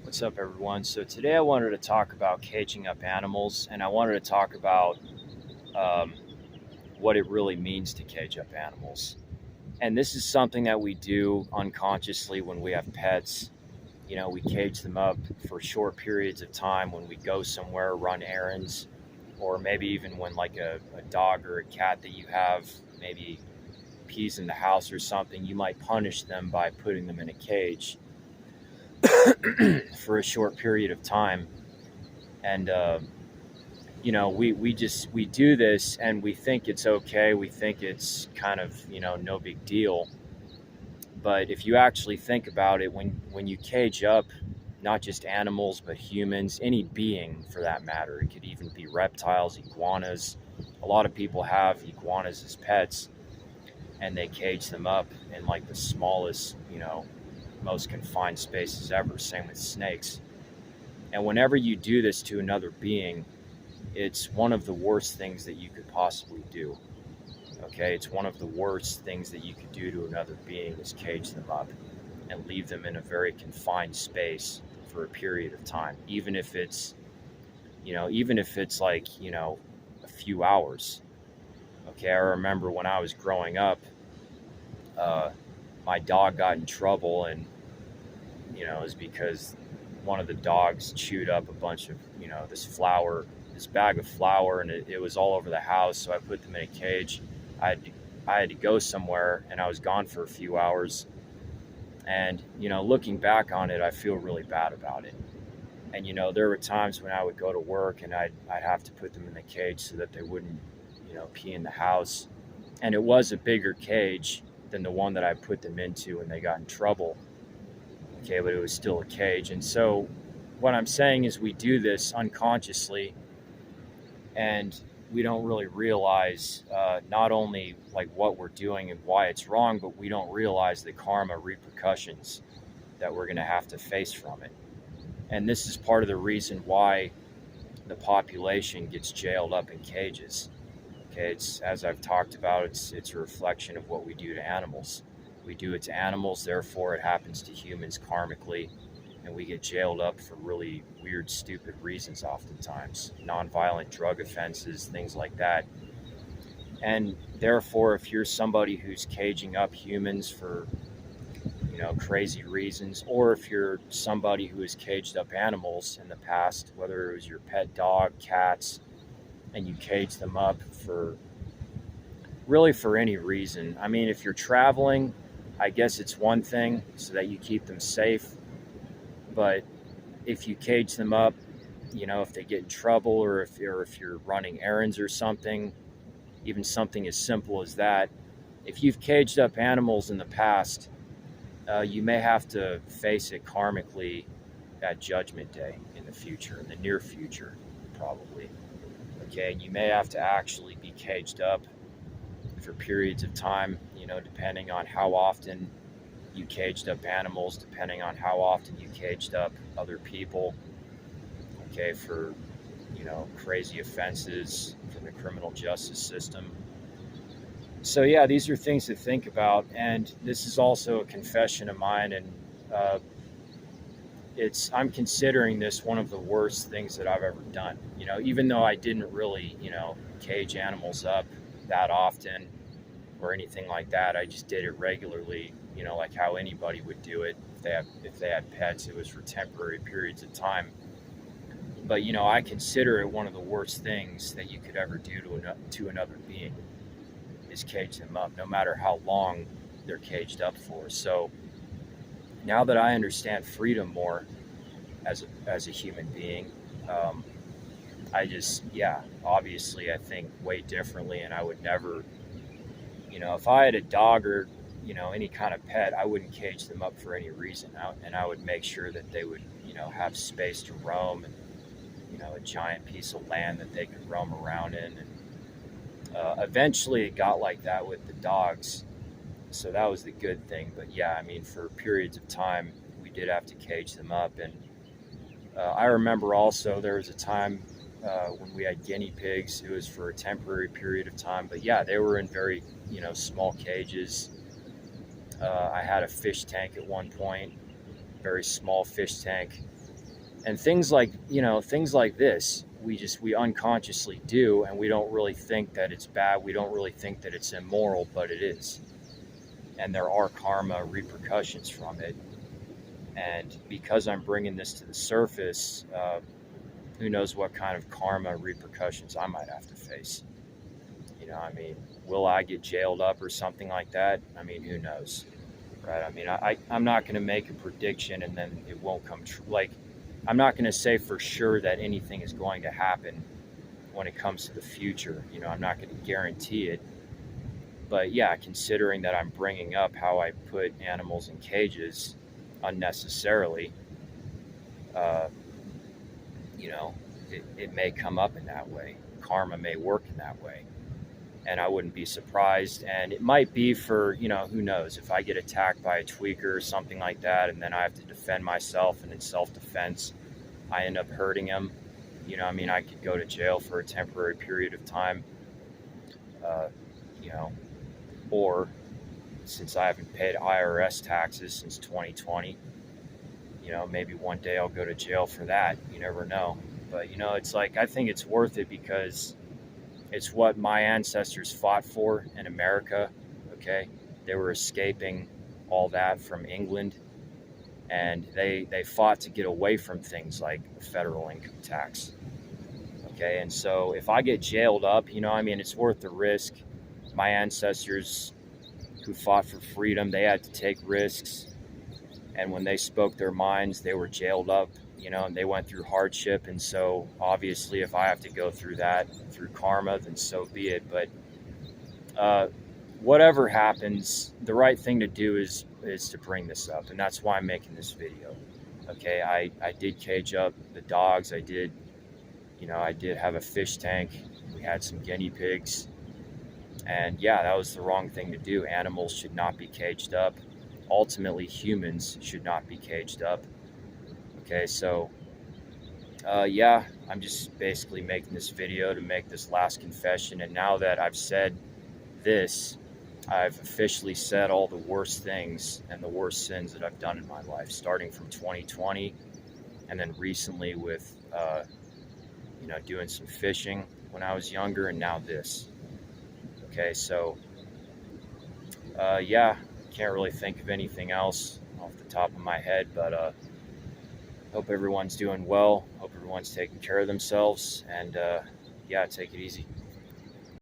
What's up, everyone? So, today I wanted to talk about caging up animals, and I wanted to talk about um, what it really means to cage up animals. And this is something that we do unconsciously when we have pets. We cage them up for short periods of time when we go somewhere, run errands, or maybe even when, like, a dog or a cat that you have maybe pees in the house or something, you might punish them by putting them in a cage for a short period of time. And we do this and we think it's okay. We think it's kind of, no big deal. But if you actually think about it, when you cage up not just animals but humans, any being for that matter, it could even be reptiles, iguanas. A lot of people have iguanas as pets, and they cage them up in, like, the smallest, most confined spaces ever. Same with snakes. And whenever you do this to another being, it's one of the worst things that you could possibly do. Okay, it's one of the worst things that you could do to another being is cage them up and leave them in a very confined space for a period of time, even if it's like, a few hours. Okay, I remember when I was growing up, uh, my dog got in trouble, and it was because one of the dogs chewed up a bunch of, this bag of flour, and it was all over the house. So I put them in a cage. I had to, I had to go somewhere, and I was gone for a few hours. And looking back on it, I feel really bad about it. And there were times when I would go to work, and I'd have to put them in the cage so that they wouldn't, pee in the house. And it was a bigger cage than the one that I put them into when they got in trouble. Okay, but it was still a cage. And so what I'm saying is we do this unconsciously, and we don't really realize, not only like what we're doing and why it's wrong, but we don't realize the karma repercussions that we're going to have to face from it. And this is part of the reason why the population gets jailed up in cages. Okay, it's, as I've talked about, it's a reflection of what we do to animals. We do it to animals, therefore it happens to humans karmically, and we get jailed up for really weird, stupid reasons oftentimes, nonviolent drug offenses, things like that. And therefore, if you're somebody who's caging up humans for, crazy reasons, or if you're somebody who has caged up animals in the past, whether it was your pet dog, cats, and you cage them up for really for any reason. I mean, if you're traveling, I guess it's one thing so that you keep them safe. But if you cage them up, if they get in trouble, or if you're running errands or something, even something as simple as that, if you've caged up animals in the past, you may have to face it karmically at Judgment Day in the future, in the near future, probably. Okay, and you may have to actually be caged up for periods of time, depending on how often you caged up animals, depending on how often you caged up other people, okay, for, crazy offenses from the criminal justice system. So, yeah, these are things to think about. And this is also a confession of mine. And uh, I'm considering this one of the worst things that I've ever done. Even though I didn't really, cage animals up that often or anything like that. I just did it regularly, like how anybody would do it if they had pets. It was for temporary periods of time. But I consider it one of the worst things that you could ever do to another being is cage them up, no matter how long they're caged up for. So now that I understand freedom more as a human being, I just, yeah, obviously I think way differently, and I would never, if I had a dog or, any kind of pet, I wouldn't cage them up for any reason. And I would make sure that they would, have space to roam, and, a giant piece of land that they could roam around in. And eventually it got like that with the dogs. So that was the good thing. But yeah, I mean, for periods of time, we did have to cage them up. And I remember also there was a time when we had guinea pigs. It was for a temporary period of time. But yeah, they were in very, small cages. I had a fish tank at one point, very small fish tank. And things like, things like this, we unconsciously do, and we don't really think that it's bad. We don't really think that it's immoral, but it is. And there are karma repercussions from it. And because I'm bringing this to the surface, who knows what kind of karma repercussions I might have to face. I mean, will I get jailed up or something like that? I mean, who knows, right? I mean, I'm not going to make a prediction and then it won't come true. Like, I'm not going to say for sure that anything is going to happen when it comes to the future. I'm not going to guarantee it. But yeah, considering that I'm bringing up how I put animals in cages unnecessarily, uh, it may come up in that way. Karma may work in that way. And I wouldn't be surprised. And it might be for, who knows, if I get attacked by a tweaker or something like that, and then I have to defend myself, and in self-defense, I end up hurting him. I mean, I could go to jail for a temporary period of time, uh, you know, or since I haven't paid IRS taxes since 2020, maybe one day I'll go to jail for that. You never know. But, it's like, I think it's worth it because it's what my ancestors fought for in America, okay? They were escaping all that from England, and they fought to get away from things like the federal income tax, okay? And so if I get jailed up, I mean, it's worth the risk. My ancestors who fought for freedom, they had to take risks, and when they spoke their minds, they were jailed up, and they went through hardship. And so obviously if I have to go through that through karma, then so be it. But whatever happens, the right thing to do is to bring this up, and that's why I'm making this video. Okay, I did cage up the dogs. I did have a fish tank. We had some guinea pigs, and yeah, that was the wrong thing to do. Animals should not be caged up. Ultimately, humans should not be caged up. Okay, so yeah, I'm just basically making this video to make this last confession. And now that I've said this, I've officially said all the worst things and the worst sins that I've done in my life, starting from 2020, and then recently with doing some fishing when I was younger, and now this. Okay, so yeah, can't really think of anything else off the top of my head, but hope everyone's doing well. Hope everyone's taking care of themselves, and yeah, take it easy.